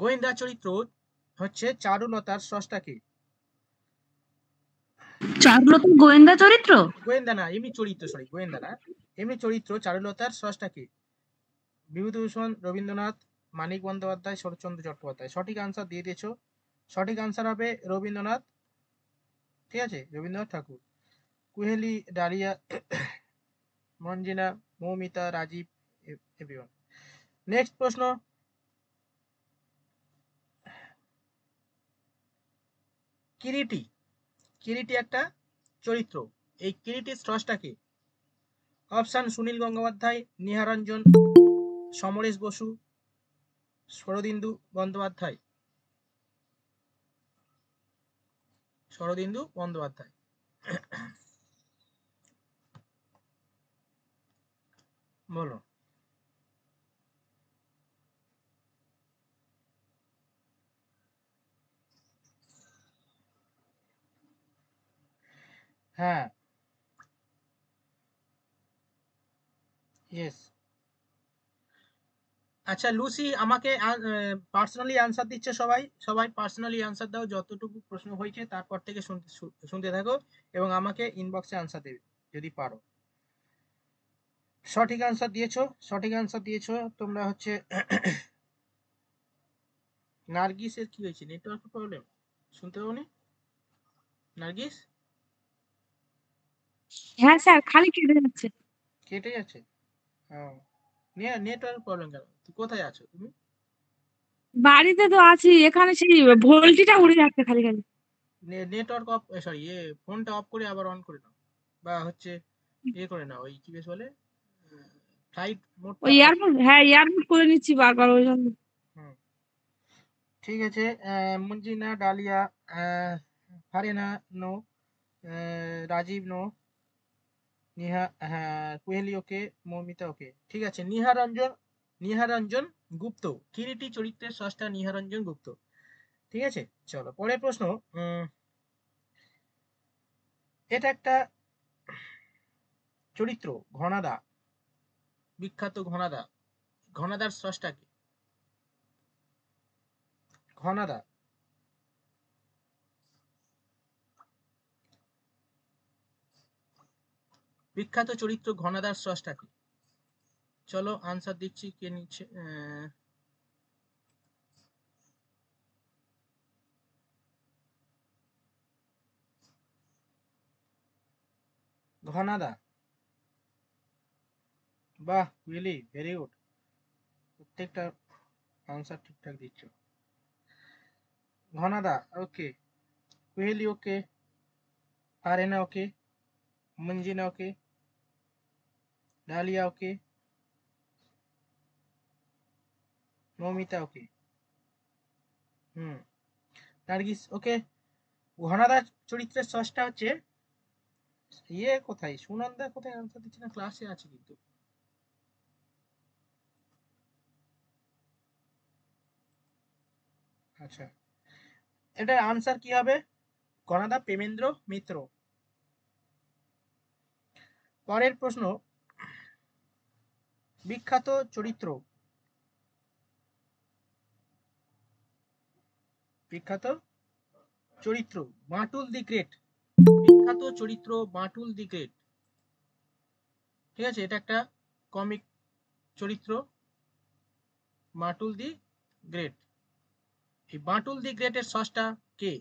গোয়েন্দা চরিত্র হচ্ছে চারুলতার স্রষ্টাকে। চারুলতা গোয়েন্দা চরিত্র? গোয়েন্দা না, এমনি চরিত্র, সরি গোয়েন্দা না, এমনি চরিত্র চারুলতার স্রষ্টাকে। বিভূতিভূষণ, রবীন্দ্রনাথ, মানিক বন্দ্যোপাধ্যায়, শরৎচন্দ্র চট্টোপাধ্যায়। সঠিক আনসার দিয়ে দিয়েছো। সঠিক আনসার হবে রবীন্দ্রনাথ। ঠিক আছে, রবীন্দ্রনাথ ঠাকুর। কুহেলি, ডালিয়া, মঞ্জিনা, মৌমিতা, রাজীব, এভরিওয়ান। নেক্সট প্রশ্ন। কিরিটি। কিরিটি একটা চরিত্র, এই কিরিটির স্রষ্টাকে? অপশন: সুনীল গঙ্গোপাধ্যায়, নিহারঞ্জন, সমরেশ বসু, শরদিন্দু বন্দ্যোপাধ্যায়। শরদিন্দু বন্দ্যোপাধ্যায়। বলো। হ্যাঁ, ইয়েস। আচ্ছা লুসি, আমাকে পার্সোনালি আনসার দিচ্ছে সবাই, সবাই পার্সোনালি আনসার দাও, যতটুকু প্রশ্ন হয়েছে তারপর থেকে শুনতে থাকো এবং আমাকে ইনবক্সে আনসার দেবে যদি পারো। সঠিক আনসার দিয়েছো, সঠিক আনসার দিয়েছো তোমরা হচ্ছে নার্গিসের কি হয়েছে, নেটওয়ার্ক প্রবলেম, শুনতে পাওনি? নার্গিস হ্যাঁ স্যার, খালি কেটে যাচ্ছে। কেটে যাচ্ছে? নেটওয়ার্ক প্রবলেম কেন? কোথায় আছো তুমি? বাড়িতে তো আছি, এখানে সেই ভোল্টিটা উড়ে যাচ্ছে খালি খালি। নেটওয়ার্ক অফ, সরি ফোনটা অফ করে আবার অন করে নাও, বা হচ্ছে করে নাও, ওই কি বেশ বলে, ফ্লাইট মোডটা ওই অফ। এয়ারপোর্ট, হ্যাঁ এয়ারপোর্ট করে নিচ্ছি বারবার ওই জন্য। হুম, ঠিক আছে। মঞ্জিনা, dahlia, ফারেনা no, Rajib no, Niha, হ্যাঁ কুহেলি ওকে, মৌমিতা ওকে। ঠিক আছে, নিহারঞ্জন, নিহারঞ্জন গুপ্ত। কিরিটি চরিত্রের স্রষ্টা নিহারঞ্জন গুপ্ত। ঠিক আছে, চলো পরের প্রশ্ন। এটা একটা চরিত্র, ঘনাদা, বিখ্যাত ঘনাদা। ঘনাদার স্রষ্টাকে? ঘনাদা, বিখ্যাত চরিত্র ঘনাদার স্রষ্টাকে? চলো আনসার দিচ্ছি, কে নিচ্ছে। ঘনাদা, বাহ রিয়েলি ভেরি গুড, প্রত্যেকটা আনসার ঠিকঠাক দিচ্ছ। ঘনাদা ওকে, কোহেলি ওকে, আরেনা ওকে, মঞ্জিনা ওকে, ডালিয়া ওকে, মৌমিতা ওকে, নার্গিস ওকে। ঘনাদা চরিত্রের স্রষ্টা হচ্ছে কোথায়, সুনন্দা কোথায়? আনসার দিচ্ছে না, ক্লাসে আছে কিন্তু। আচ্ছা, এটা আনসার কি হবে? ঘনাদা প্রেমেন্দ্র মিত্র। পরের প্রশ্ন। বিখ্যাত চরিত্র, বিখ্যাত চরিত্র বাঁটুল দি গ্রেট। বিখ্যাত চরিত্র বাঁটুল দি গ্রেট। ঠিক আছে, এটা একটা কমিক চরিত্র, বাঁটুল দি গ্রেট। এই বাঁটুল দি গ্রেটের স্রষ্টা কে?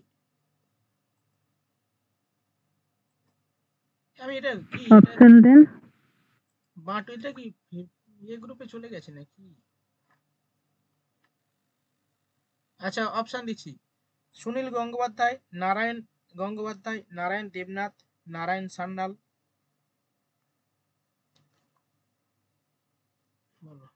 আমি এটা কি, অপশন দেন। বাঁটুলটা কি গ্রুপে চলে গেছে নাকি? আচ্ছা অপশন দিচ্ছি: সুনীল গঙ্গোপাধ্যায়, নারায়ণ গঙ্গোপাধ্যায়, নারায়ণ দেবনাথ, নারায়ণ সান্যাল। বলো।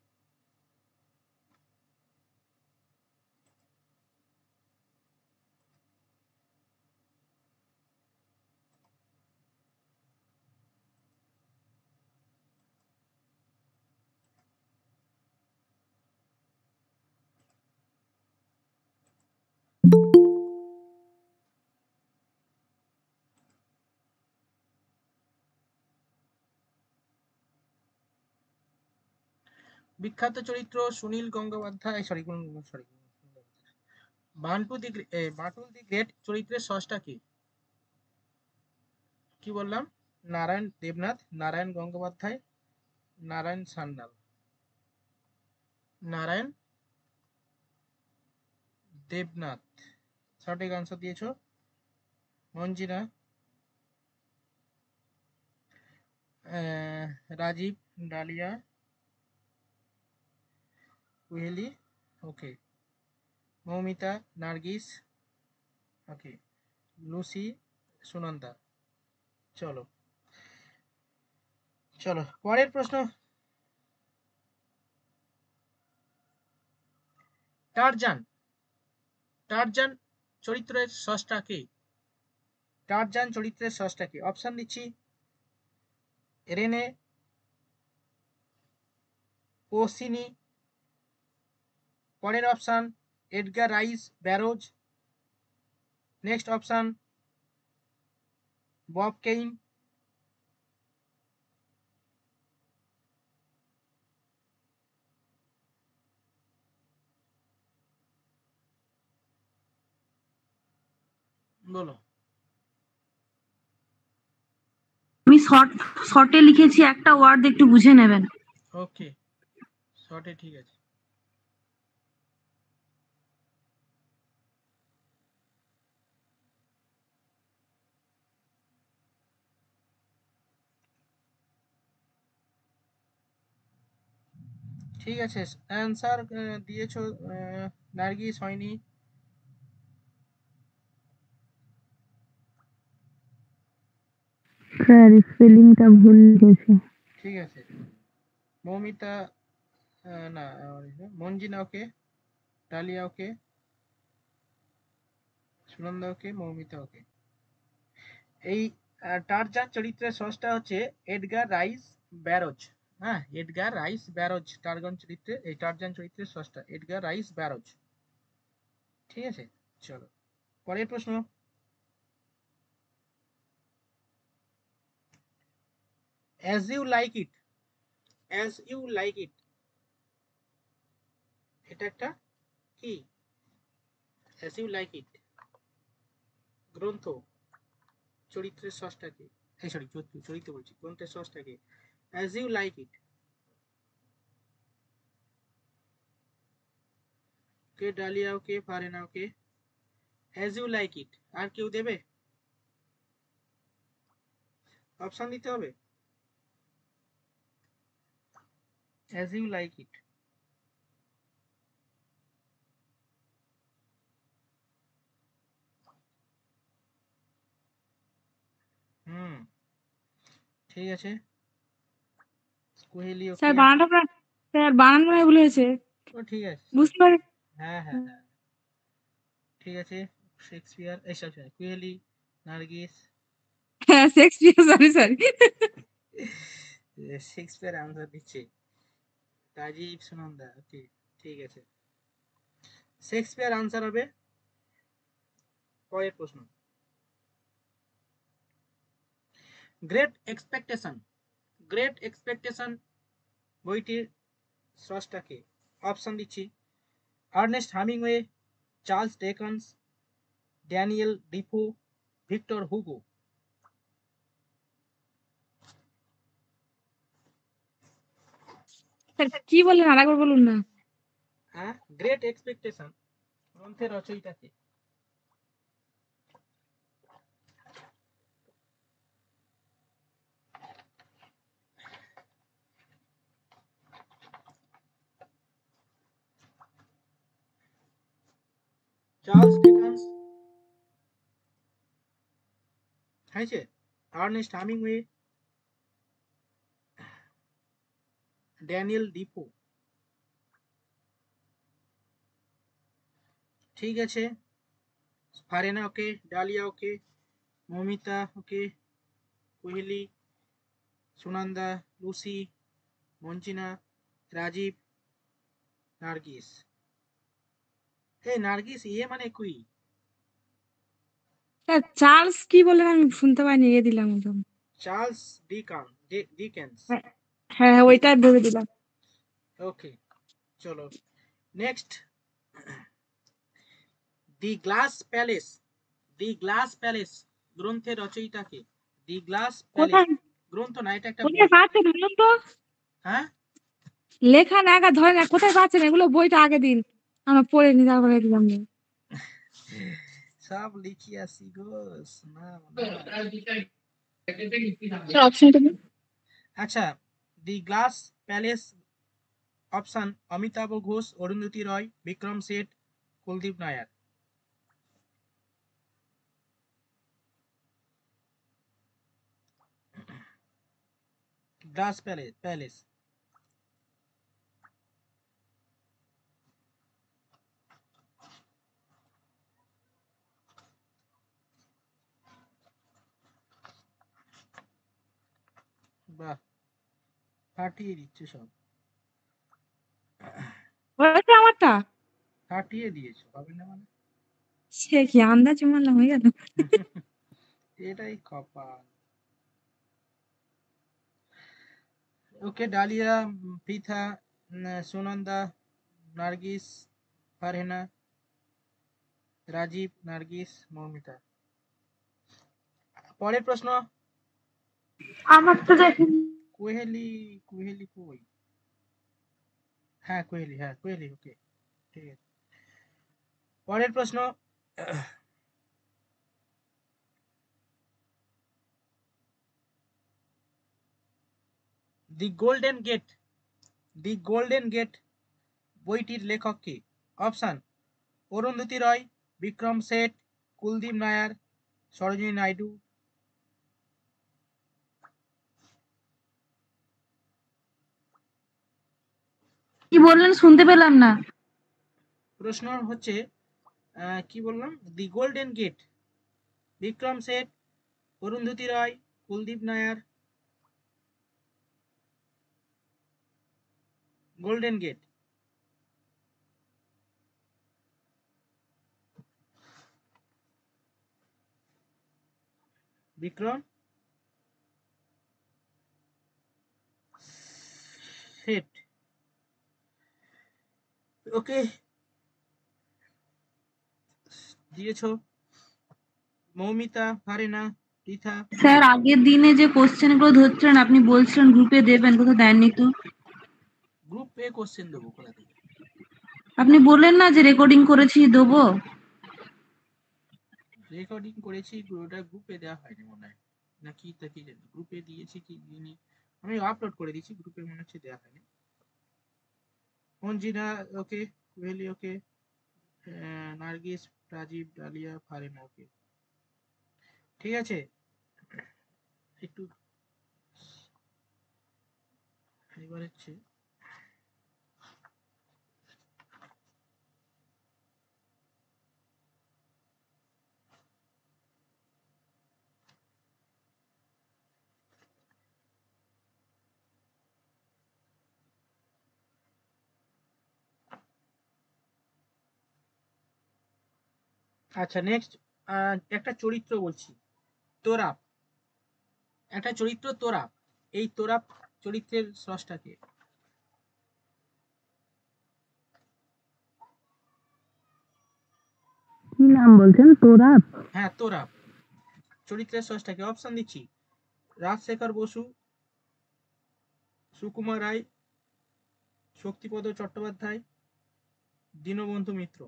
বিখ্যাত চরিত্র Sunil Gangopadhyay, sorry sorry, Bantul the great চরিত্রের স্রষ্টা কি? কি বললাম? নারায়ণ দেবনাথ, নারায়ণ গঙ্গোপাধ্যায়, নারায়ণ সান্যাল। নারায়ণ দেবনাথ সঠিক আনসার দিয়েছো। মঞ্জিনা, রাজীব, ডালিয়া, কুহেলি, ওকে, মৌমিতা, নার্গিস, ওকে, লুসি, সুনন্দা। চলো চলো পরের প্রশ্ন। টারজান, টারজান চরিত্রের স্রষ্টা কে? টারজান চরিত্রের স্রষ্টা কে? অপশন দিচ্ছি, রেনে ওসিনি, পরের option Edgar rice Baros, next option Bob Kane, বলো। আমি শর্টে লিখেছি, একটা ওয়ার্ড একটু বুঝে নেবেন। ওকে, শর্টে ঠিক আছে। ঠিক আছে, অ্যান্সার দিয়েছো নার্গিস, হয়নি। স্যার স্পেলিংটা ভুল লিখেছি। ঠিক আছে, মৌমিতা না, মঞ্জিনা ওকে, ডালিয়া ওকে, সুনন্দা ওকে, মৌমিতা ওকে। এই টারজান চরিত্রের স্রষ্টা হচ্ছে এডগার রাইস ব্যারোজ। হ্যাঁ, এডগার রাইস ব্যারোজ টারজান চরিত্রের স্রষ্টা এডগার রাইস ব্যারোজ। ঠিক আছে, চলো পরের প্রশ্ন। As you like it, as you like it, এটা একটা কি? অ্যাজ ইউ লাইক ইট গ্রন্থ চরিত্রের স্রষ্টাকে, এই সরি চরিত্র বলছি, গ্রন্থের স্রষ্টাকে? অ্যাজ ইউ লাইক ইট কে? Dalia okay, Farena okay, as you like it. আর কেউ দেবে? অপশন দিতে হবে। As you like it, hmm, ঠিক আছে, কোহেলি ওকে। স্যার বানান মনে হয় ভুল হয়েছে। ও ঠিক আছে, বুঝতে পারি। হ্যাঁ হ্যাঁ হ্যাঁ, ঠিক আছে। শেক্সপিয়ার, এই সব কোহেলি, নার্গিস। হ্যাঁ, শেক্সপিয়ার, সরি। শেক্সপিয়ার আনসার দিচ্ছে, রাজীব, সুনন্দা, ওকে, ঠিক আছে, শেক্সপিয়ার আনসার হবে। পরের প্রশ্ন, গ্রেট এক্সপেকটেশন, গ্রেট এক্সপেকটেশন বইটির স্রষ্টাকে? অপশন দিচ্ছি, Ernest Hemingway, Charles Dickens, Daniel Defoe, Victor Hugo. Sir কি বললেন, আরেকবার বলুন না। হ্যাঁ, গ্রেট এক্সপেকটেশন গ্রন্থের রচয়িতাকে? চার্লস ডিকেন্স হয়েছে, আর্নেস্ট হামিংওয়ে, ড্যানিয়েল ডিফো। ঠিক আছে, Farena okay, Dalia okay, Momita okay, Koheli, Sunanda, Lucy, Manjina, Rajib, Nargis. এই নার্গিস ইয়ে মানে কুই? স্যার চার্লস কি বললেন আমি শুনতে পাইনি, দিলাম একদম। Charles Dickens. হ্যাঁ হ্যাঁ, ওইটাই ভেবে দিলাম। ওকে, চলো নেক্সট। দি গ্লাস প্যালেস, দি গ্লাস প্যালেস গ্রন্থের রচয়িতা কে? দি গ্লাস প্যালেস কোথায় গ্রন্থ না, এটা একটা কোথায় বই। পাচ্ছেন বলুন তো? হ্যাঁ, লেখা নাগা ধরে না, কোথায় পাচ্ছেন এগুলো? বইটা আগে দিন, আমরা পড়ে নি, তারপরে এক্সাম নিই। সব লিখি আসি গো, শোনা না। স্যার অপশনটা দিন। আচ্ছা, the glass palace option Amitav Ghosh, Arundhati Roy, Vikram Seth, Kuldip Nayar. Glass palace palace বাহ, ফাটিয়ে দিচ্ছে সব, হয়েছে আমারটা? ফাটিয়ে দিয়েছো, হবে না মানে? সে কি আন্দাজ মারলাম, হয়ে গেল। এটাই কপাল। ওকে, ডালিয়া, পৃথা, সুনন্দা, নার্গিস, ফারহেনা, রাজীব, নার্গিস, মৌমিতা। পরের প্রশ্ন। আমার তো দেখুন। কোহেলি, কোহেলি কই? হ্যাঁ কোহেলি, হ্যাঁ কোহেলি, ওকে ঠিক আছে। পরের প্রশ্ন। The Golden Gate, the Golden Gate বইটির লেখক কে? অপশন অরুন্ধতী রয়, বিক্রম শেঠ, কুলদীপ নায়ার, সরোজিনী নাইডু। কি বললেন, শুনতে পেলাম না। প্রশ্ন হচ্ছে কি বললাম, the Golden Gate, Vikram Seth, Arundhati Roy, Kuldip Nayar. Golden Gate, Vikram Seth, okay দিয়েছো। মৌমিতা, ফারেনা, পৃথা। স্যার আগের দিনে যে কোশ্চেন গুলো ধরছিলেন, আপনি বলছিলেন গ্রুপে দেবেন, কোথাও দেননি তো? গ্রুপ এ কোশ্চেন দেবো কোথা থেকে? আপনি বললেন না যে রেকর্ডিং করেছি দেবো। রেকর্ডিং করেছি, ওটা গ্রুপে দেওয়া হয়নি মনে হয়, না কি তা কি জানি, গ্রুপে দিয়েছি কি দিইনি, আমি আপলোড করে দিয়েছি, গ্রুপে মনে হচ্ছে দেওয়া হয়নি। মঞ্জিনা ওকে, কোহেলি ওকে, নার্গিস, রাজীব, ডালিয়া, ফারিন ওকে, ঠিক আছে। একটু এবার হচ্ছে আচ্ছা নেক্সট, একটা চরিত্র বলছি, তোরাপ, একটা চরিত্র তোরাপ, এই তোরাপ চরিত্রের স্রষ্টা কে? কি নাম বলছেন, তোরাপ? হ্যাঁ তোরাপ চরিত্রের স্রষ্টা কে? অপশন দিচ্ছি, রাজশেখর বসু, সুকুমার রায়, শক্তিপদ চট্টোপাধ্যায়, দীনবন্ধু মিত্র।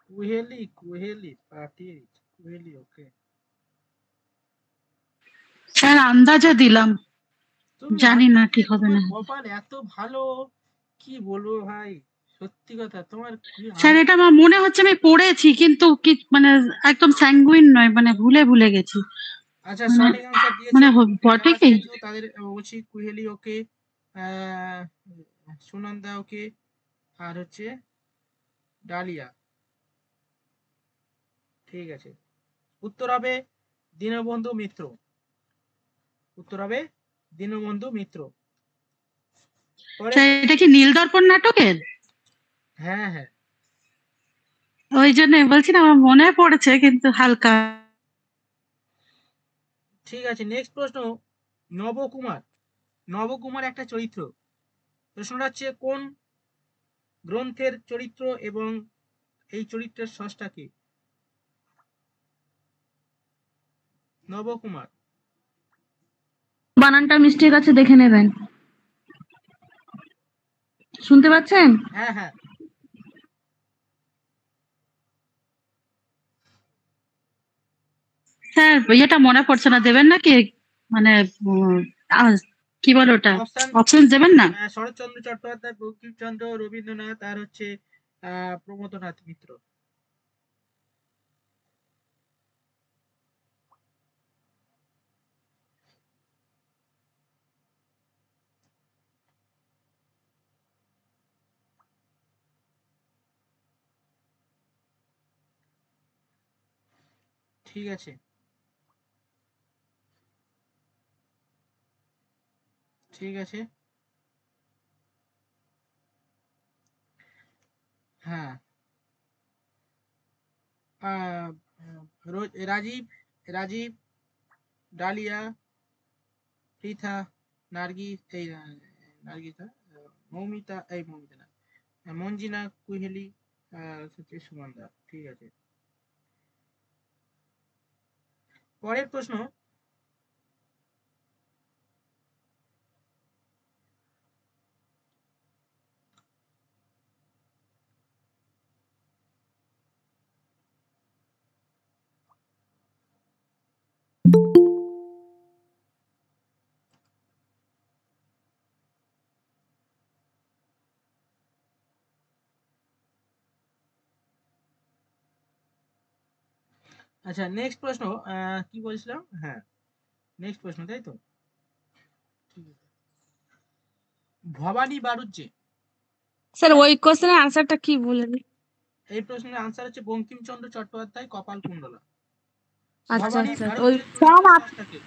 কুহেলি, কুহেলি পাঠিয়ে দিচ্ছি, কুহেলি ওকে। স্যার আন্দাজে দিলাম, তুমি জানি না আন্দাজে, ঠিক হবে তোমার না। কপাল এত ভালো, কি বলবো ভাই, সত্যি কথা তোমার কি স্যার এটা আমার মনে হচ্ছে আমি পড়েছি, কিন্তু কি মানে একদম স্যাঙ্গুইন নয়, মানে ভুলে ভুলে গেছি। আচ্ছা মানে সঠিক আনসার দিয়েছো, মানে বটে যারা কি? দিয়েছো তাদের বলছি কুহেলি ওকে, আহ, সুনন্দা ওকে, আর হচ্ছে ডালিয়া, ঠিক আছে। উত্তর হবে দীনবন্ধু মিত্র। উত্তর হবে দীনবন্ধু মিত্র। পরে এটা কি নীল দর্পণ নাটকের? হ্যাঁ হ্যাঁ ওই জন্য বলছি না, আমার মনে পড়েছে কিন্তু হালকা। ঠিক আছে, নেক্সট প্রশ্ন। নবকুমার, নবকুমার একটা চরিত্র। প্রশ্নটা হচ্ছে কোন গ্রন্থের চরিত্র এবং এই চরিত্রের স্রষ্টা কে? নবকুমার। বানানটা মিস্টেক আছে, দেখে নেবেন। শুনতে পাচ্ছেন? হ্যাঁ হ্যাঁ স্যার এটা মনে পড়ছে না, দেবেন নাকি? মানে কি বলে ওটা, অপশন অপশন দেবেন না? শরৎচন্দ্র চট্টোপাধ্যায়, বঙ্কিমচন্দ্র, রবীন্দ্রনাথ আর হচ্ছে প্রমথনাথ মিত্র। ঠিক আছে, ঠিক আছে। হ্যাঁ, রাজীব, রাজীব, ডালিয়া, পৃথা, নার্গিস, এই নার্গিসা, মৌমিতা, এই মৌমিতা না, মঞ্জিনা, কুহেলি, হচ্ছে সুমনদা। ঠিক আছে, পরের প্রশ্ন। আচ্ছা, নেক্সট প্রশ্ন। কি বলছিলাম? হ্যাঁ, নেক্সট প্রশ্ন, তাই তো? ঠিক আছে। ভবানী বাড়ুজ্যে, স্যার ওই কোশ্চেনের আনসারটা কি বলেন? এই প্রশ্নের আনসার হচ্ছে বঙ্কিমচন্দ্র চট্টোপাধ্যায়, কপাল কুণ্ডলা। আচ্ছা ভবানী আচ্ছা ওই বাড়ুজ্যের চরিত্রের স্রষ্টা কে?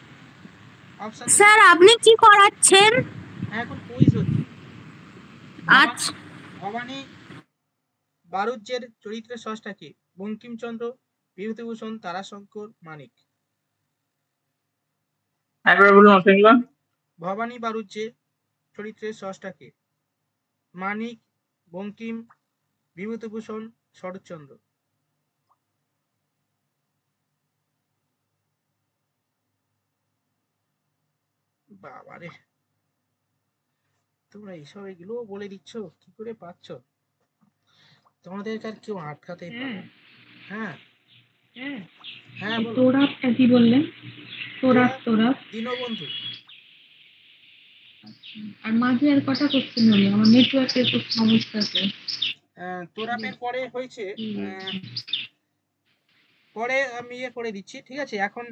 অপশন দিচ্ছি। স্যার আপনি কি করাচ্ছেন? এখন কুইজ হচ্ছে। ভবানী, আচ্ছা, ভবানী বাড়ুজ্যের চরিত্রের স্রষ্টা কে? বঙ্কিমচন্দ্র, বিভূতিভূষণ, তারাশঙ্কর, মানিক। একবার বলুন অপশনগুলো। ভবানী বাড়ুজ্যে চরিত্রের স্রষ্টা কে? মানিক, বঙ্কিম, বিভূতিভূষণ, শরৎচন্দ্র। বাবারে, তোমরা এইসব এগুলো বলে দিচ্ছ, কি করে পাচ্ছ? তোমাদেরকে আর কেউ আটকাতেই পারবে না। হ্যাঁ হ্যাঁ বলো। তোরাবটা কি বললেন? তোরাব তোরাব দীনবন্ধু। আর মাঝে আর কটা কোশ্চেন হলো? আমার নেটওয়ার্কের খুব সমস্যা আছে। তোরাপের পরে হয়েছে, পরে আমি ইয়ে করে দিচ্ছি, ঠিক আছে? এখন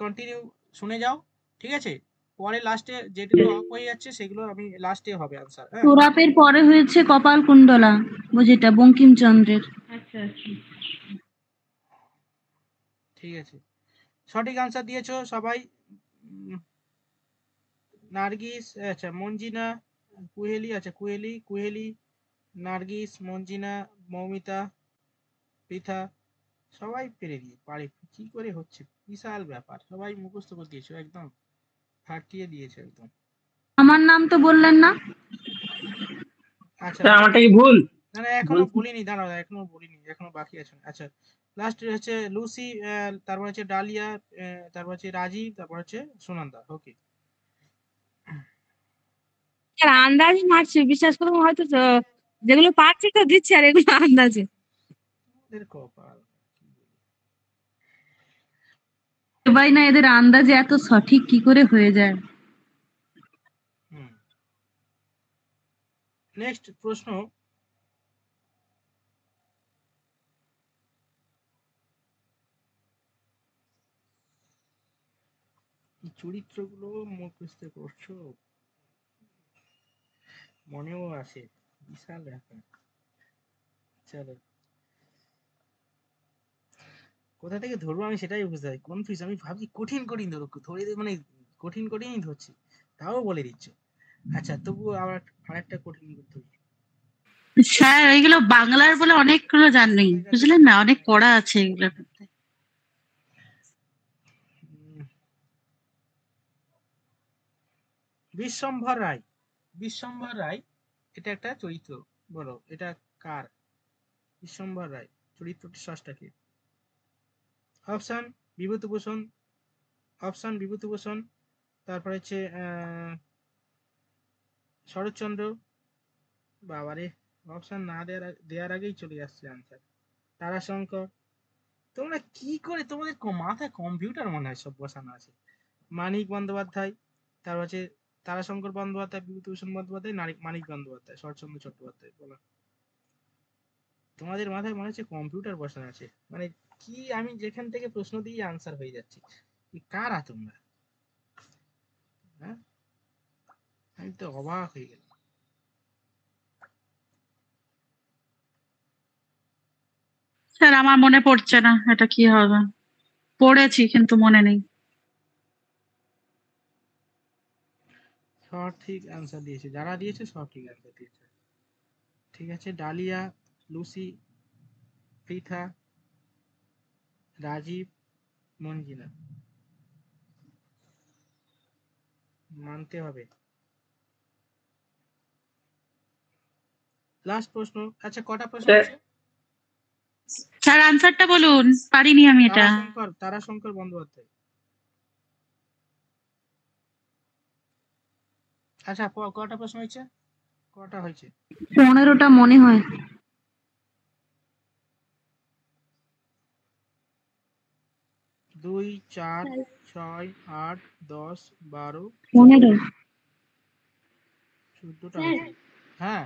কন্টিনিউ শুনে যাও, ঠিক আছে? পরে লাস্টে যেগুলো অফ হয়ে যাচ্ছে সেগুলো আমি লাস্টে হবে আনসার। হ্যাঁ, তোরাপের পরে হয়েছে কপাল কুণ্ডলা, বুঝিটা বঙ্কিমচন্দ্রের। আচ্ছা আচ্ছা। ঠিক আছে, সঠিক আনসার দিয়েছো সবাই। উম, নার্গিস, আচ্ছা মঞ্জিনা, কুহেলি, আচ্ছা কুহেলি, কুহেলি, নার্গিস, মঞ্জিনা, মৌমিতা, পৃথা, সবাই পেরে দিয়ে পারে। কি করে হচ্ছে, বিশাল ব্যাপার, সবাই মুখস্থ করে দিয়েছো, একদম ফাটিয়ে দিয়েছো একদম। আমার নাম তো বললেন না। আচ্ছা, স্যার আমারটা কি ভুল? না না এখনো বলিনি, দাঁড়াও, এখনো বলিনি, এখনো বাকি আছে। আচ্ছা, লাস্ট হচ্ছে লুসি, তারপর হচ্ছে ডালিয়া, তারপর হচ্ছে রাজীব, তারপর হচ্ছে সুনন্দা। ওকে, স্যার আন্দাজে মারছি, বিশ্বাস করুন, হয়তো যেগুলো পারছি তো দিচ্ছি, আর এগুলো আন্দাজে। ওদের কপাল। ভাই না, এদের আন্দাজে এত সঠিক কি করে হয়ে যায়? হুম, নেক্সট প্রশ্ন। চরিত্রগুলো মুখস্থ করছো, মনেও আসে, বিশাল ব্যাপার। চলো, কোথা থেকে ধরবো আমি সেটাই বুঝতে পারি, কনফিউজ। আমি ভাবছি কঠিন কঠিন ধরো, ধরে মানে কঠিন কঠিনই ধরছি, তাও বলে দিচ্ছ। আচ্ছা তবুও আবার আরেকটা কঠিন করতে হবে। স্যার এগুলো বাংলার বলে অনেকগুলো জানি, বুঝলেন না, অনেক পড়া আছে এগুলোর মধ্যে। বিশ্বম্ভর রায়, বিশ্বম্ভর রায় এটা একটা চরিত্র, বলো এটা কার? বিশ্বম্ভর রায় চরিত্রটির স্রষ্টা কে? অপশন বিভূতিভূষণ, অপশন বিভূতিভূষণ, তারপরে হচ্ছে শরৎচন্দ্র, বাবারে অপশন না দেওয়ার আগেই চলে আসছে আনসার, তারাশঙ্কর। তোমরা কি করে, তোমাদের মাথায় কম্পিউটার মনে হয় সব বসানো আছে। মানিক বন্দ্যোপাধ্যায়, তারপর হচ্ছে তারাশঙ্কর বন্দ্যোপাধ্যায়, বিভূতিভূষণ বন্দ্যোপাধ্যায়, মানিক বন্দ্যোপাধ্যায়, শরৎচন্দ্র চট্টোপাধ্যায়। বলো, তোমাদের মাথায় মনে হচ্ছে কম্পিউটার বসানো আছে। মানে কি, আমি যেখান থেকে প্রশ্ন দিয়ে আনসার হয়ে যাচ্ছি, কারা তোমরা? হ্যাঁ, আমি তো অবাক হয়ে গেলাম। স্যার আমার মনে পড়ছে না এটা কি হবে, পড়েছি কিন্তু মনে নেই। সঠিক আনসার দিয়েছে, যারা দিয়েছে সঠিক আনসার দিয়েছে। ঠিক আছে, ডালিয়া, লুসি, পৃথা, রাজীব, মঞ্জিনা, মানতে হবে। লাস্ট প্রশ্ন। আচ্ছা কটা প্রশ্ন আছে? স্যার আনসারটা বলুন, পারিনি আমি এটা। তারাশঙ্কর বন্দ্যোপাধ্যায়। আচ্ছা কটা প্রশ্ন হয়েছে, কটা হয়েছে? 15টা মনে হয়। 2 4 6 8 10 12 15 14টা হয়েছে। হ্যাঁ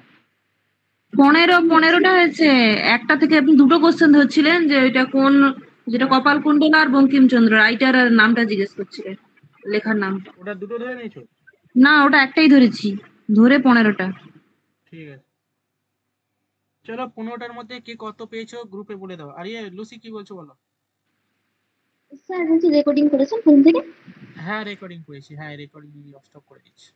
15টা হয়েছে। একটা থেকে আপনি দুটো কোশ্চেন ধরছিলেন, যে ওইটা কোন, যেটা কপালকুণ্ডলা আর বঙ্কিমচন্দ্র রাইটার নামটা জিজ্ঞেস করছিলেন, লেখার নামটা। ওটা দুটো ধরে নিয়েছো? না, ওটা একটাই ধরেছি, ধরে 15টা। ঠিক আছে, চলো 15টার মধ্যে কে কত পেয়েছো গ্রুপে বলে দাও। আর লুসি কি বলছো বলো। স্যার বলছি রেকর্ডিং করেছেন ফোন থেকে? হ্যাঁ রেকর্ডিং করেছি, হ্যাঁ রেকর্ডিং স্টপ করে দিচ্ছি।